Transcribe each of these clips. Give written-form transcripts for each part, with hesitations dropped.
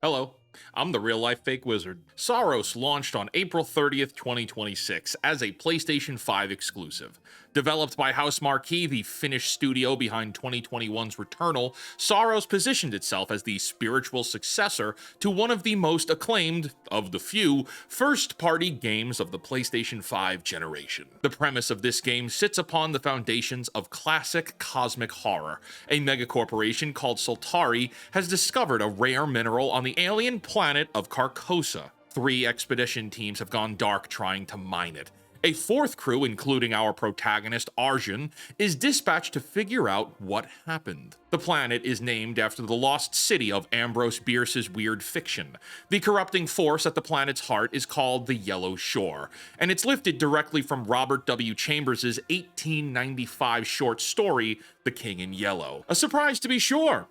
Hello, I'm the real life fake wizard. Saros launched on April 30th, 2026 as a PlayStation 5 exclusive. Developed by House Marquee, the Finnish studio behind 2021's Returnal, Saros positioned itself as the spiritual successor to one of the most acclaimed, of the few, first-party games of the PlayStation 5 generation. The premise of this game sits upon the foundations of classic cosmic horror. A megacorporation called Soltari has discovered a rare mineral on the alien planet of Carcosa. 3 expedition teams have gone dark trying to mine it. A 4th crew, including our protagonist Arjun, is dispatched to figure out what happened. The planet is named after the lost city of Ambrose Bierce's weird fiction. The corrupting force at the planet's heart is called the Yellow Shore, and it's lifted directly from Robert W. Chambers' 1895 short story, The King in Yellow. A surprise to be sure.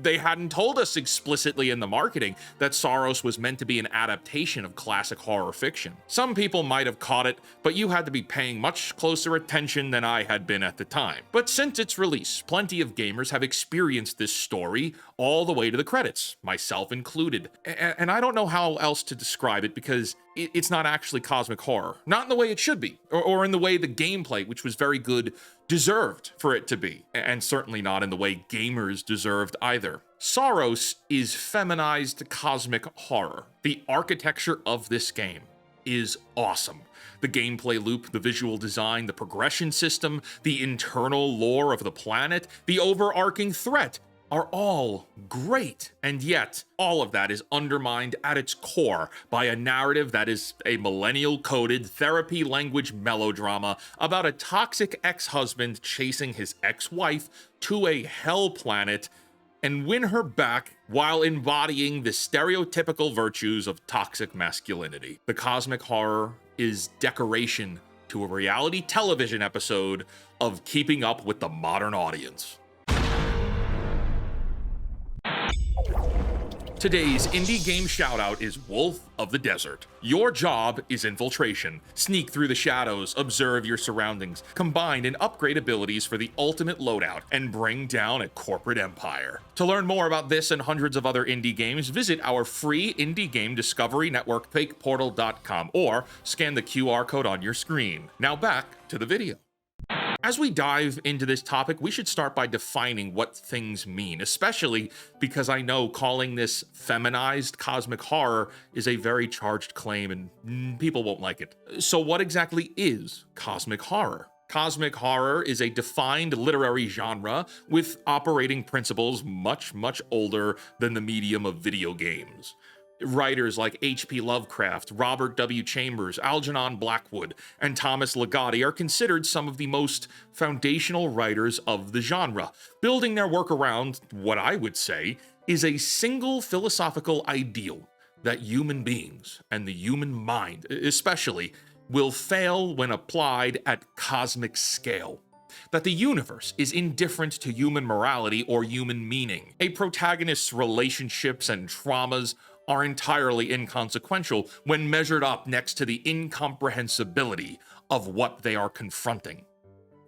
They hadn't told us explicitly in the marketing that Saros was meant to be an adaptation of classic horror fiction. Some people might have caught it, but you had to be paying much closer attention than I had been at the time. But since its release, plenty of gamers have experienced this story all the way to the credits, myself included. And I don't know how else to describe it because it's not actually cosmic horror. Not in the way it should be, or in the way the gameplay, which was very good, deserved for it to be, and certainly not in the way gamers deserved either. Saros is feminized cosmic horror. The architecture of this game is awesome. The gameplay loop, the visual design, the progression system, the internal lore of the planet, the overarching threat are all great, and yet all of that is undermined at its core by a narrative that is a millennial-coded therapy language melodrama about a toxic ex-husband chasing his ex-wife to a hell planet and win her back while embodying the stereotypical virtues of toxic masculinity. The cosmic horror is decoration to a reality television episode of Keeping Up with the Modern Audience. Today's indie game shoutout is Wolf of the Desert. Your job is infiltration. Sneak through the shadows, observe your surroundings, combine and upgrade abilities for the ultimate loadout, and bring down a corporate empire. To learn more about this and hundreds of other indie games, visit our free indie game discovery network, fakeportal.com, or scan the QR code on your screen. Now back to the video. As we dive into this topic, we should start by defining what things mean, especially because I know calling this feminized cosmic horror is a very charged claim and people won't like it. So what exactly is cosmic horror? Cosmic horror is a defined literary genre with operating principles much older than the medium of video games. Writers like H.P. Lovecraft, Robert W. Chambers, Algernon Blackwood, and Thomas Ligotti are considered some of the most foundational writers of the genre, building their work around what I would say is a single philosophical ideal that human beings and the human mind, especially, will fail when applied at cosmic scale. That the universe is indifferent to human morality or human meaning. A protagonist's relationships and traumas are entirely inconsequential when measured up next to the incomprehensibility of what they are confronting.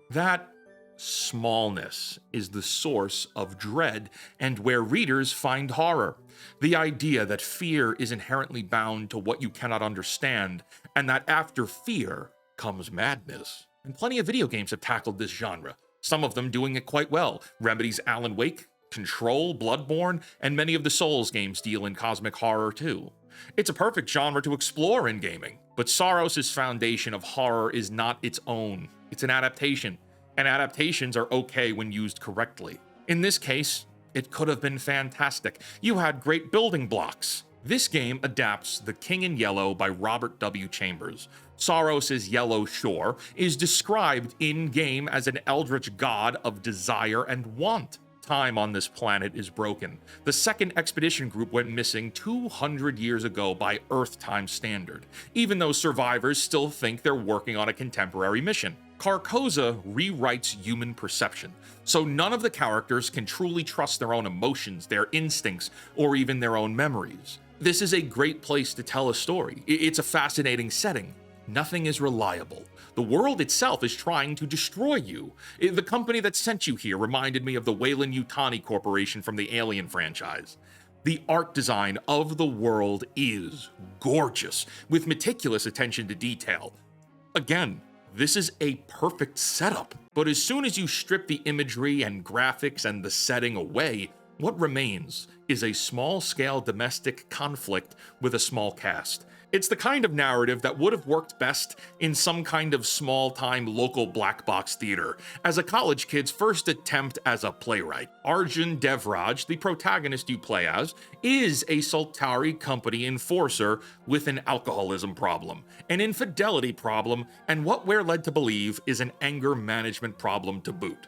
That smallness is the source of dread and where readers find horror. The idea that fear is inherently bound to what you cannot understand, and that after fear comes madness. And plenty of video games have tackled this genre, some of them doing it quite well. Remedy's Alan Wake, Control, Bloodborne, and many of the Souls games deal in cosmic horror too. It's a perfect genre to explore in gaming, but Saros' foundation of horror is not its own. It's an adaptation, and adaptations are okay when used correctly. In this case, it could have been fantastic. You had great building blocks. This game adapts The King in Yellow by Robert W. Chambers. Saros' Yellow Shore is described in-game as an eldritch god of desire and want. Time on this planet is broken. The second expedition group went missing 200 years ago by Earth time standard, even though survivors still think they're working on a contemporary mission. Carcosa rewrites human perception, so none of the characters can truly trust their own emotions, their instincts, or even their own memories. This is a great place to tell a story. It's a fascinating setting. Nothing is reliable. The world itself is trying to destroy you. The company that sent you here reminded me of the Weyland-Yutani Corporation from the Alien franchise. The art design of the world is gorgeous, with meticulous attention to detail. Again, this is a perfect setup, but as soon as you strip the imagery and graphics and the setting away, what remains is a small-scale domestic conflict with a small cast. It's the kind of narrative that would have worked best in some kind of small-time local black box theater, as a college kid's first attempt as a playwright. Arjun Devraj, the protagonist you play as, is a Saltari company enforcer with an alcoholism problem, an infidelity problem, and what we're led to believe is an anger management problem to boot.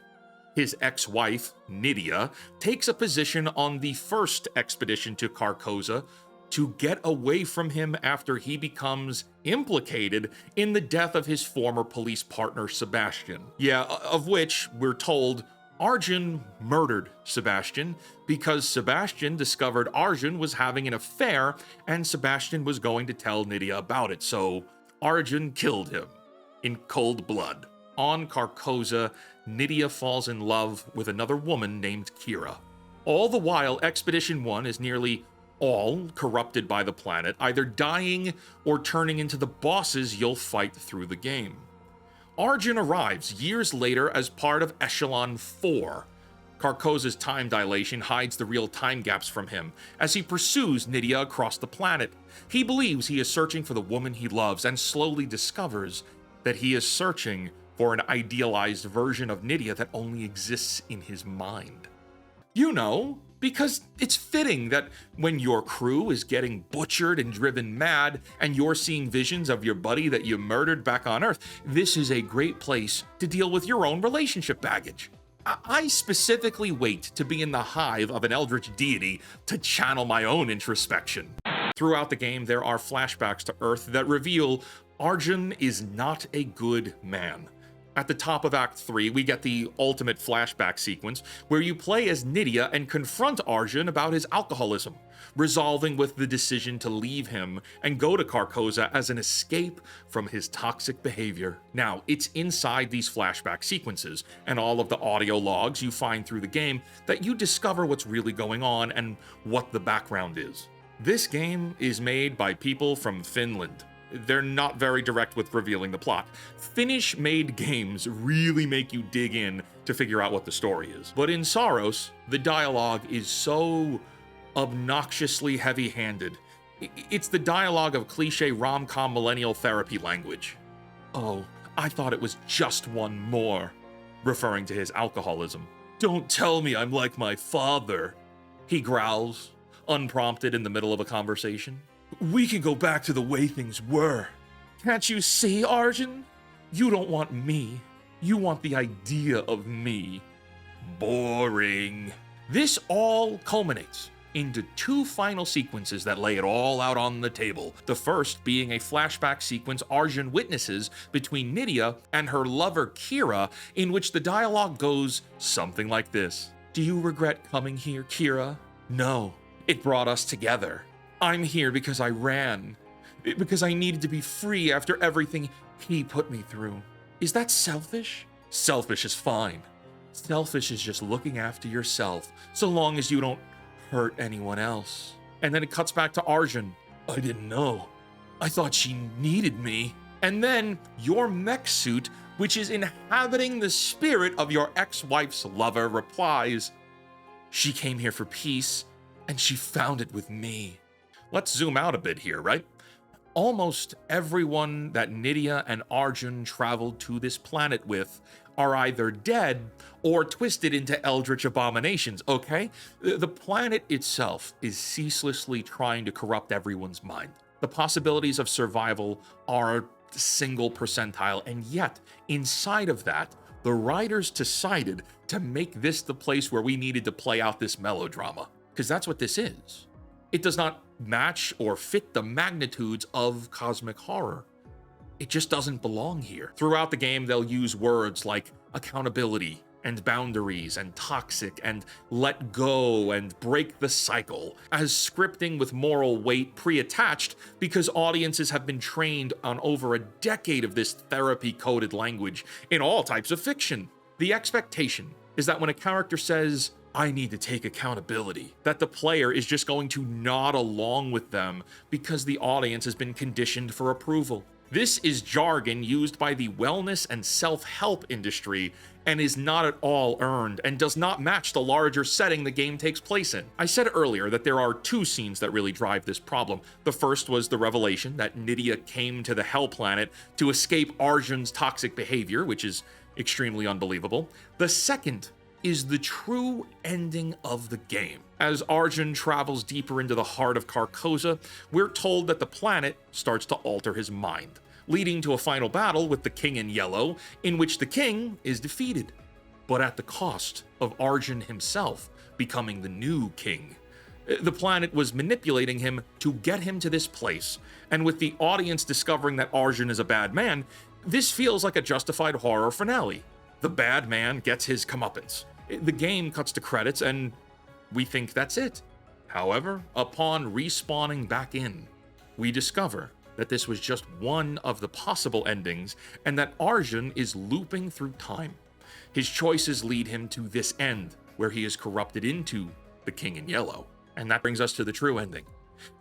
His ex-wife, Nitya, takes a position on the first expedition to Carcosa to get away from him after he becomes implicated in the death of his former police partner, Sebastian. Yeah, of which, we're told, Arjun murdered Sebastian because Sebastian discovered Arjun was having an affair and Sebastian was going to tell Nitya about it, so Arjun killed him in cold blood. On Carcosa, Nitya falls in love with another woman named Kira. All the while, Expedition 1 is nearly all corrupted by the planet, either dying or turning into the bosses you'll fight through the game. Arjun arrives years later as part of Echelon 4. Carcosa's time dilation hides the real time gaps from him as he pursues Nitya across the planet. He believes he is searching for the woman he loves and slowly discovers that he is searching for an idealized version of Nitya that only exists in his mind. You know, because it's fitting that when your crew is getting butchered and driven mad, and you're seeing visions of your buddy that you murdered back on Earth, this is a great place to deal with your own relationship baggage. I specifically wait to be in the hive of an eldritch deity to channel my own introspection. Throughout the game, there are flashbacks to Earth that reveal Arjun is not a good man. At the top of Act 3, we get the ultimate flashback sequence where you play as Nitya and confront Arjun about his alcoholism, resolving with the decision to leave him and go to Carcosa as an escape from his toxic behavior. Now, it's inside these flashback sequences and all of the audio logs you find through the game that you discover what's really going on and what the background is. This game is made by people from Finland. They're not very direct with revealing the plot. Finnish-made games really make you dig in to figure out what the story is. But in Saros, the dialogue is so obnoxiously heavy-handed. It's the dialogue of cliché rom-com millennial therapy language. Oh, I thought it was just one more, referring to his alcoholism. Don't tell me I'm like my father, he growls, unprompted in the middle of a conversation. We can go back to the way things were. Can't you see, Arjun? You don't want me. You want the idea of me. Boring. This all culminates into two final sequences that lay it all out on the table. The first being a flashback sequence Arjun witnesses between Nitya and her lover Kira, in which the dialogue goes something like this. Do you regret coming here, Kira? No, it brought us together. I'm here because I ran, because I needed to be free after everything he put me through. Is that selfish? Selfish is fine. Selfish is just looking after yourself, so long as you don't hurt anyone else. And then it cuts back to Arjun. I didn't know. I thought she needed me. And then your mech suit, which is inhabiting the spirit of your ex-wife's lover, replies, she came here for peace, and she found it with me. Let's zoom out a bit here, right? Almost everyone that Nitya and Arjun traveled to this planet with are either dead or twisted into eldritch abominations, okay? The planet itself is ceaselessly trying to corrupt everyone's mind. The possibilities of survival are single percentile, and yet, inside of that, the writers decided to make this the place where we needed to play out this melodrama, because that's what this is. It does not match or fit the magnitudes of cosmic horror. It just doesn't belong here. Throughout the game, they'll use words like accountability and boundaries and toxic and let go and break the cycle as scripting with moral weight pre-attached because audiences have been trained on over a decade of this therapy-coded language in all types of fiction. The expectation is that when a character says, I need to take accountability, that the player is just going to nod along with them because the audience has been conditioned for approval. This is jargon used by the wellness and self-help industry and is not at all earned and does not match the larger setting the game takes place in. I said earlier that there are two scenes that really drive this problem. The first was the revelation that Nitya came to the Hell Planet to escape Arjun's toxic behavior, which is extremely unbelievable. The second is the true ending of the game. As Arjun travels deeper into the heart of Carcosa, we're told that the planet starts to alter his mind, leading to a final battle with the King in Yellow, in which the King is defeated, but at the cost of Arjun himself becoming the new king. The planet was manipulating him to get him to this place, and with the audience discovering that Arjun is a bad man, this feels like a justified horror finale. The bad man gets his comeuppance. The game cuts to credits, and we think that's it. However, upon respawning back in, we discover that this was just one of the possible endings, and that Arjun is looping through time. His choices lead him to this end, where he is corrupted into the King in Yellow. And that brings us to the true ending.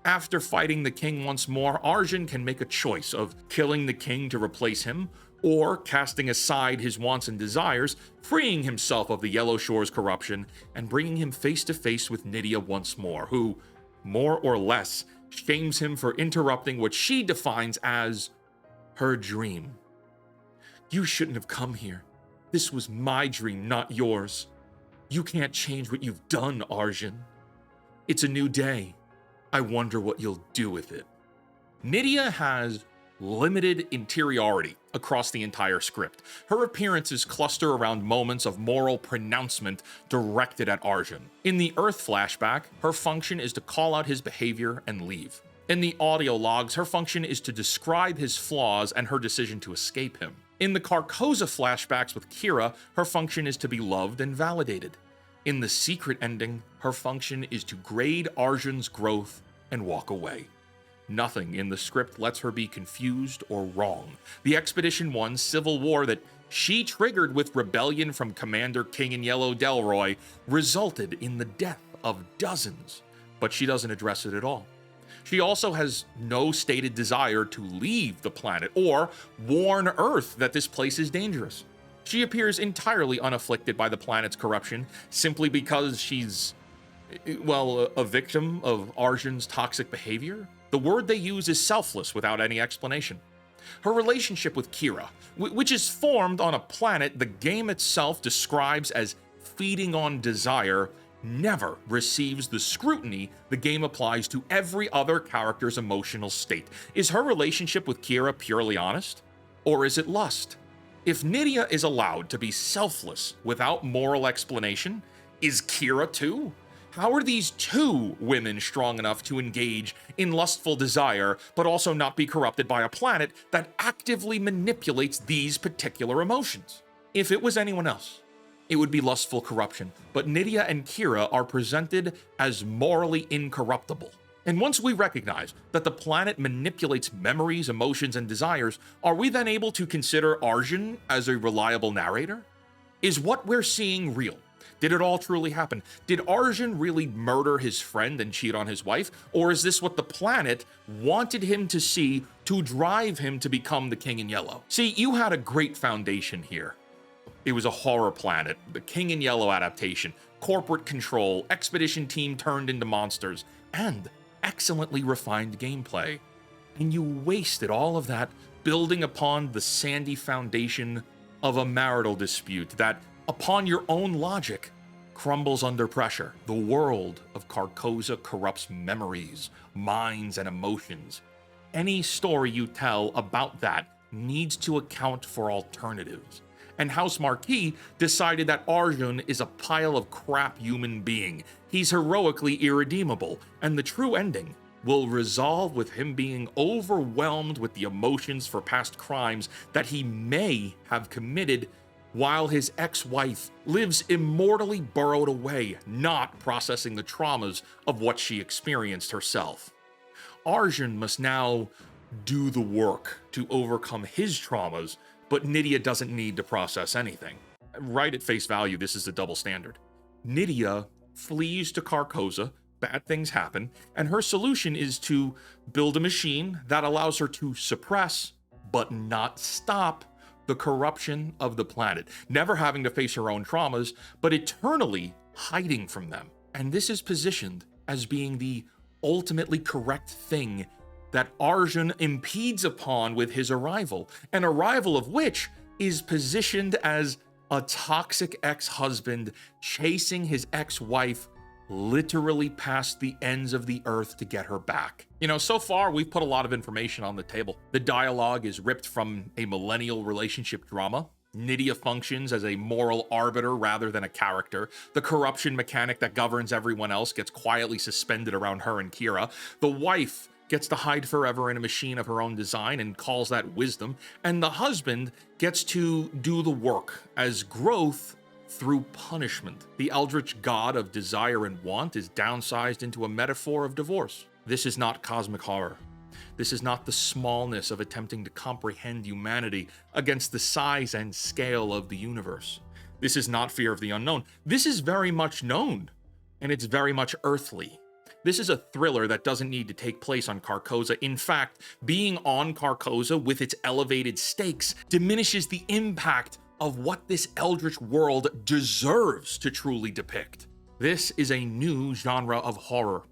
After fighting the king once more, Arjun can make a choice of killing the king to replace him, or casting aside his wants and desires, freeing himself of the Yellow Shore's corruption, and bringing him face to face with Nitya once more, who, more or less, shames him for interrupting what she defines as her dream. You shouldn't have come here. This was my dream, not yours. You can't change what you've done, Arjun. It's a new day. I wonder what you'll do with it. Nitya has limited interiority across the entire script. Her appearances cluster around moments of moral pronouncement directed at Arjun. In the Earth flashback, her function is to call out his behavior and leave. In the audio logs, her function is to describe his flaws and her decision to escape him. In the Carcosa flashbacks with Kira, her function is to be loved and validated. In the secret ending, her function is to grade Arjun's growth and walk away. Nothing in the script lets her be confused or wrong. The Expedition 1 civil war that she triggered with rebellion from Commander King in Yellow Delroy resulted in the death of dozens, but she doesn't address it at all. She also has no stated desire to leave the planet or warn Earth that this place is dangerous. She appears entirely unafflicted by the planet's corruption simply because she's, well, a victim of Arjun's toxic behavior. The word they use is selfless without any explanation. Her relationship with Kira, which is formed on a planet the game itself describes as feeding on desire, never receives the scrutiny the game applies to every other character's emotional state. Is her relationship with Kira purely honest? Or is it lust? If Nitya is allowed to be selfless without moral explanation, is Kira too? How are these two women strong enough to engage in lustful desire, but also not be corrupted by a planet that actively manipulates these particular emotions? If it was anyone else, it would be lustful corruption, but Nitya and Kira are presented as morally incorruptible. And once we recognize that the planet manipulates memories, emotions, and desires, are we then able to consider Arjun as a reliable narrator? Is what we're seeing real? Did it all truly happen? Did Arjun really murder his friend and cheat on his wife? Or is this what the planet wanted him to see to drive him to become the King in Yellow? See, you had a great foundation here. It was a horror planet, the King in Yellow adaptation, corporate control, expedition team turned into monsters, and excellently refined gameplay. And you wasted all of that building upon the sandy foundation of a marital dispute that, upon your own logic, crumbles under pressure. The world of Carcosa corrupts memories, minds, and emotions. Any story you tell about that needs to account for alternatives. And House Marquis decided that Arjun is a pile of crap human being. He's heroically irredeemable, and the true ending will resolve with him being overwhelmed with the emotions for past crimes that he may have committed while his ex-wife lives immortally burrowed away, not processing the traumas of what she experienced herself. Arjun must now do the work to overcome his traumas, but Nitya doesn't need to process anything. Right at face value, this is a double standard. Nitya flees to Carcosa, bad things happen, and her solution is to build a machine that allows her to suppress, but not stop, the corruption of the planet, never having to face her own traumas, but eternally hiding from them. And this is positioned as being the ultimately correct thing that Arjun impedes upon with his arrival, an arrival of which is positioned as a toxic ex-husband chasing his ex-wife literally past the ends of the earth to get her back. You know, so far we've put a lot of information on the table. The dialogue is ripped from a millennial relationship drama. Nitya functions as a moral arbiter rather than a character. The corruption mechanic that governs everyone else gets quietly suspended around her and Kira. The wife gets to hide forever in a machine of her own design and calls that wisdom. And the husband gets to do the work as growth through punishment. The eldritch god of desire and want is downsized into a metaphor of divorce. This is not cosmic horror. This is not the smallness of attempting to comprehend humanity against the size and scale of the universe. This is not fear of the unknown. This is very much known, and it's very much earthly. This is a thriller that doesn't need to take place on Carcosa. In fact, being on Carcosa with its elevated stakes diminishes the impact of what this eldritch world deserves to truly depict. This is a new genre of horror,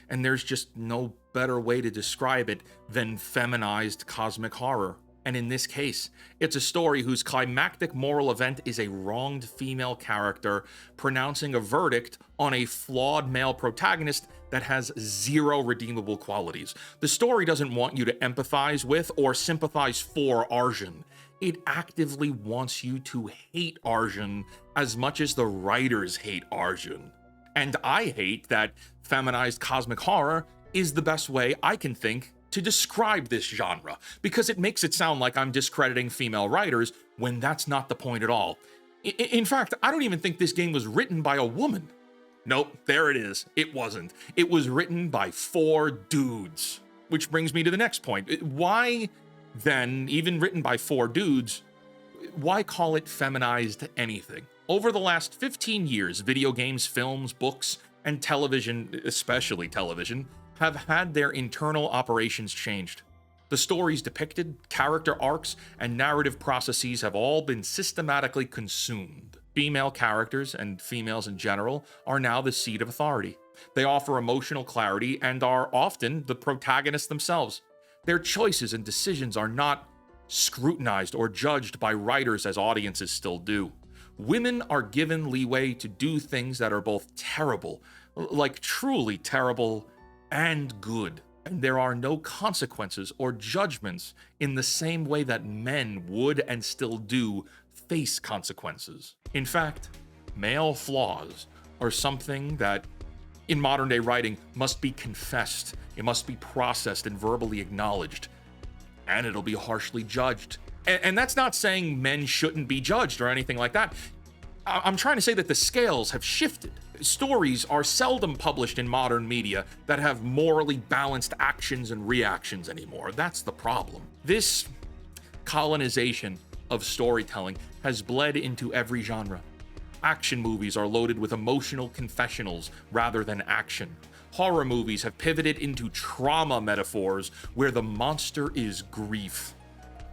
and there's just no better way to describe it than feminized cosmic horror. And in this case, it's a story whose climactic moral event is a wronged female character pronouncing a verdict on a flawed male protagonist that has zero redeemable qualities. The story doesn't want you to empathize with or sympathize for Arjun. It actively wants you to hate Arjun as much as the writers hate Arjun. And I hate that feminized cosmic horror is the best way I can think to describe this genre, because it makes it sound like I'm discrediting female writers when that's not the point at all. In fact, I don't even think this game was written by a woman. Nope, there it is. It wasn't. It was written by 4 dudes. Which brings me to the next point. Why then, even written by 4 dudes, why call it feminized anything? Over the last 15 years, video games, films, books, and television, especially television, have had their internal operations changed. The stories depicted, character arcs, and narrative processes have all been systematically consumed. Female characters, and females in general, are now the seat of authority. They offer emotional clarity and are often the protagonists themselves. Their choices and decisions are not scrutinized or judged by writers as audiences still do. Women are given leeway to do things that are both terrible, like truly terrible, and good. And there are no consequences or judgments in the same way that men would and still do face consequences. In fact, male flaws are something that in modern day writing must be confessed, it must be processed and verbally acknowledged, and it'll be harshly judged. And that's not saying men shouldn't be judged or anything like that. I'm trying to say that the scales have shifted. Stories are seldom published in modern media that have morally balanced actions and reactions anymore. That's the problem. This colonization of storytelling has bled into every genre. Action movies are loaded with emotional confessionals rather than action. Horror movies have pivoted into trauma metaphors where the monster is grief.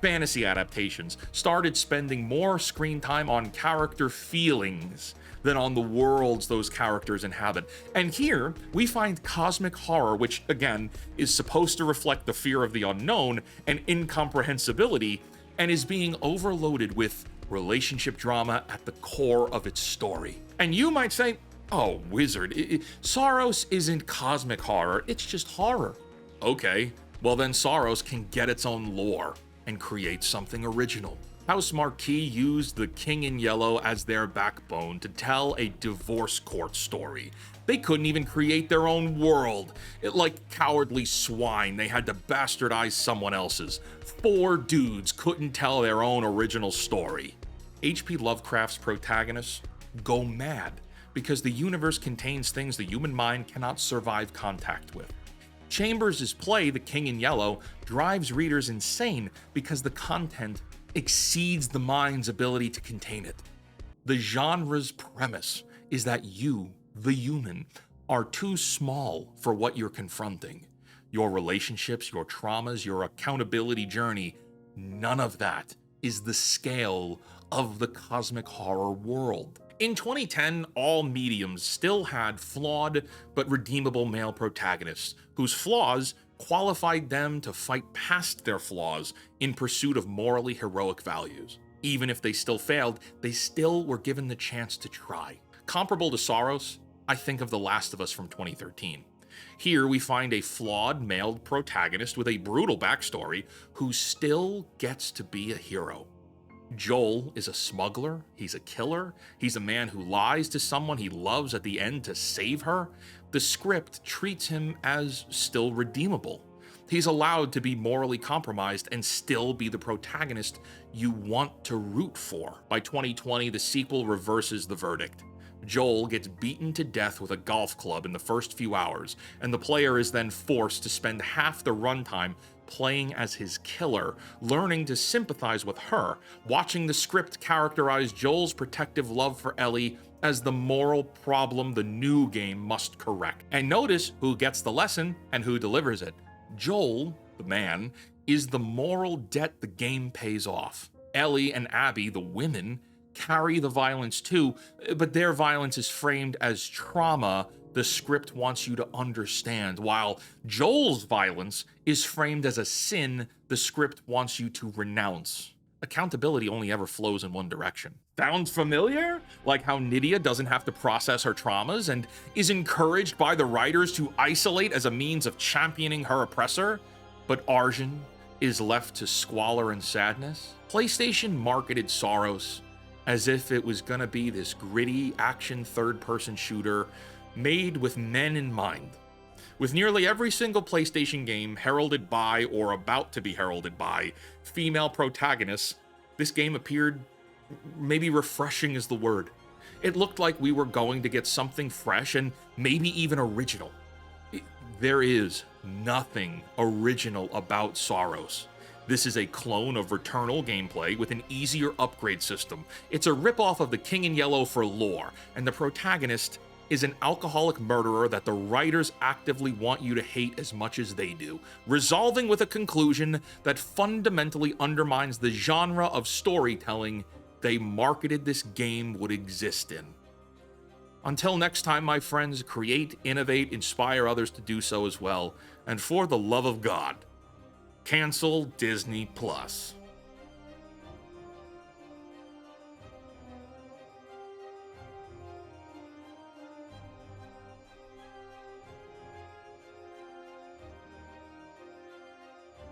Fantasy adaptations started spending more screen time on character feelings than on the worlds those characters inhabit. And here, we find cosmic horror, which, again, is supposed to reflect the fear of the unknown and incomprehensibility, and is being overloaded with relationship drama at the core of its story. And you might say, oh, wizard, Saros isn't cosmic horror, it's just horror. Okay, well then Saros can get its own lore and create something original. House Marquis used the King in Yellow as their backbone to tell a divorce court story. They couldn't even create their own world. Like cowardly swine, they had to bastardize someone else's. 4 dudes couldn't tell their own original story. H.P. Lovecraft's protagonists go mad because the universe contains things the human mind cannot survive contact with. Chambers' play, The King in Yellow, drives readers insane because the content exceeds the mind's ability to contain it. The genre's premise is that you, the human, are too small for what you're confronting. Your relationships, your traumas, your accountability journey, none of that is the scale of the cosmic horror world. In 2010, all mediums still had flawed but redeemable male protagonists whose flaws qualified them to fight past their flaws in pursuit of morally heroic values. Even if they still failed, they still were given the chance to try. Comparable to Saros, I think of The Last of Us from 2013. Here we find a flawed male protagonist with a brutal backstory who still gets to be a hero. Joel is a smuggler, he's a killer, he's a man who lies to someone he loves at the end to save her. The script treats him as still redeemable. He's allowed to be morally compromised and still be the protagonist you want to root for. By 2020, the sequel reverses the verdict. Joel gets beaten to death with a golf club in the first few hours, and the player is then forced to spend half the runtime playing as his killer, learning to sympathize with her, watching the script characterize Joel's protective love for Ellie as the moral problem the new game must correct. And notice who gets the lesson and who delivers it. Joel, the man, is the moral debt the game pays off. Ellie and Abby, the women, carry the violence too, but their violence is framed as trauma the script wants you to understand, while Joel's violence is framed as a sin the script wants you to renounce. Accountability only ever flows in one direction. Sounds familiar? Like how Nitya doesn't have to process her traumas and is encouraged by the writers to isolate as a means of championing her oppressor, but Arjun is left to squalor and sadness? PlayStation marketed Saros as if it was gonna be this gritty action third-person shooter made with men in mind. With nearly every single PlayStation game heralded by or about to be heralded by female protagonists, this game appeared, maybe refreshing is the word. It looked like we were going to get something fresh and maybe even original. There is nothing original about Saros. This is a clone of Returnal gameplay with an easier upgrade system. It's a ripoff of the King in Yellow for lore, and the protagonist is an alcoholic murderer that the writers actively want you to hate as much as they do, resolving with a conclusion that fundamentally undermines the genre of storytelling they marketed this game would exist in. Until next time, my friends, create, innovate, inspire others to do so as well, and for the love of God, cancel Disney Plus.